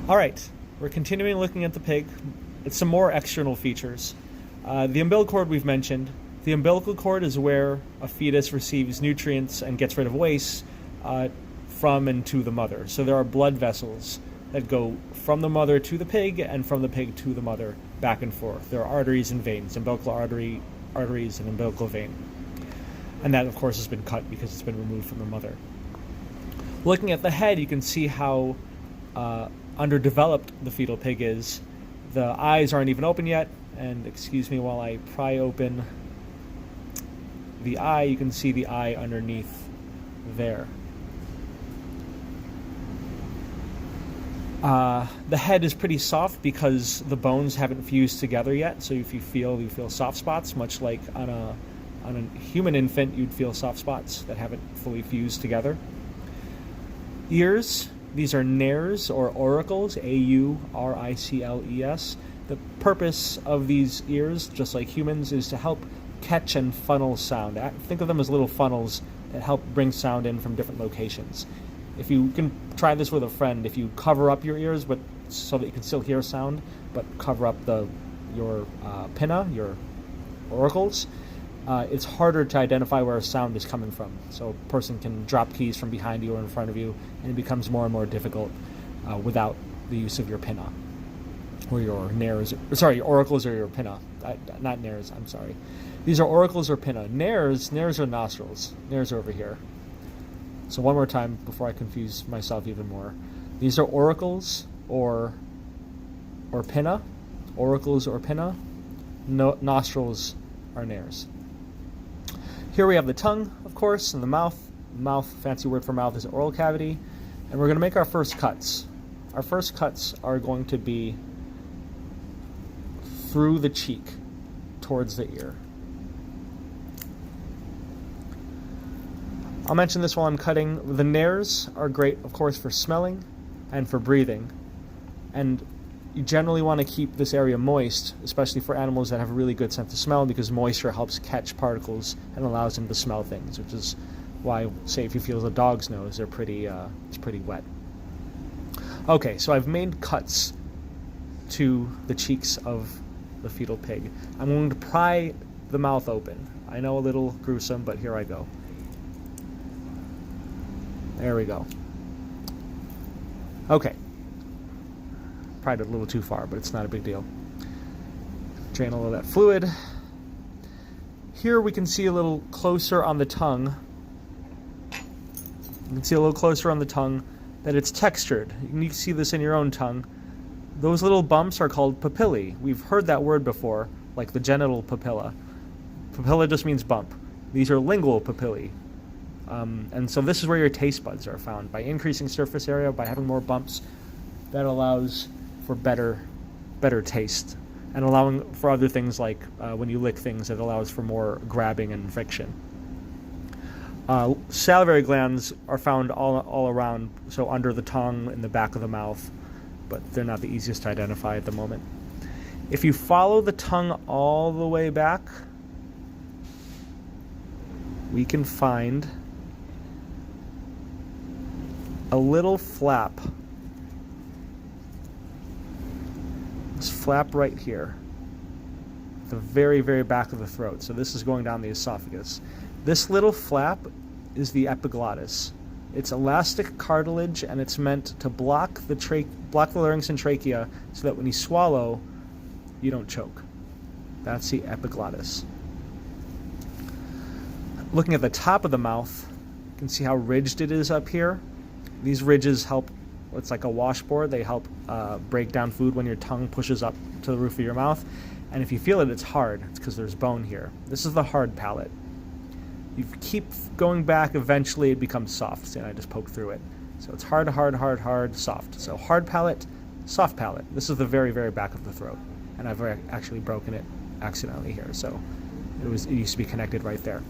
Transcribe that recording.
All right, we're continuing looking at the pig. It's some more external features. The umbilical cord we've mentioned. The umbilical cord is where a fetus receives nutrients and gets rid of waste from and to the mother. So there are blood vessels that go from the mother to the pig and from the pig to the mother, back and forth. There are arteries and veins, umbilical arteries and umbilical vein. And that, of course, has been cut because it's been removed from the mother. Looking at the head, you can see how underdeveloped the fetal pig is. The eyes aren't even open yet, and excuse me while I pry open the eye. You can see the eye underneath there. The head is pretty soft because the bones haven't fused together yet, so if you feel soft spots, much like on a human infant, you'd feel soft spots that haven't fully fused together. Ears, these are nares or auricles, auricles. The purpose of these ears, just like humans, is to help catch and funnel sound. Think of them as little funnels that help bring sound in from different locations. If you can try this with a friend, if you cover up your ears but so that you can still hear sound, but cover up your pinna, your auricles, it's harder to identify where a sound is coming from. So a person can drop keys from behind you or in front of you, and it becomes more and more difficult without the use of your pinna or your nares. Sorry, your auricles or your pinna. Not nares, I'm sorry. These are auricles or pinna. Nares are nostrils. Nares are over here. So one more time before I confuse myself even more. These are auricles or pinna. Auricles or pinna. Nostrils are nares. Here we have the tongue, of course, and the mouth. Mouth, fancy word for mouth, is oral cavity. And we're going to make our first cuts. Our first cuts are going to be through the cheek towards the ear. I'll mention this while I'm cutting. The nares are great, of course, for smelling and for breathing. And you generally want to keep this area moist, especially for animals that have a really good sense of smell, because moisture helps catch particles and allows them to smell things, which is why, say, if you feel the dog's nose, it's pretty wet. Okay, so I've made cuts to the cheeks of the fetal pig. I'm going to pry the mouth open. I know, a little gruesome, but here I go. There we go. Okay. Pried it a little too far, but it's not a big deal. Drain all of that fluid. Here we can see a little closer on the tongue. You can see a little closer on the tongue that it's textured. You can see this in your own tongue. Those little bumps are called papillae. We've heard that word before, like the genital papilla. Papilla just means bump. These are lingual papillae. And so this is where your taste buds are found. By increasing surface area, by having more bumps, that allows for better taste, and allowing for other things like when you lick things, it allows for more grabbing and friction. Salivary glands are found all around, so under the tongue, in the back of the mouth, but they're not the easiest to identify at the moment. If you follow the tongue all the way back, we can find a little flap. This flap right here, the very, very back of the throat. So this is going down the esophagus. This little flap is the epiglottis. It's elastic cartilage, and it's meant to block the larynx and trachea so that when you swallow, you don't choke. That's the epiglottis. Looking at the top of the mouth, you can see how ridged it is up here. These ridges help, it's like a washboard, they help break down food when your tongue pushes up to the roof of your mouth. And if you feel it, it's hard. It's because there's bone here. This is the hard palate. You keep going back, eventually it becomes soft. See, I just poked through it. So it's hard, soft. So hard palate, soft palate. This is the very, very back of the throat. And I've actually broken it accidentally here. So it used to be connected right there.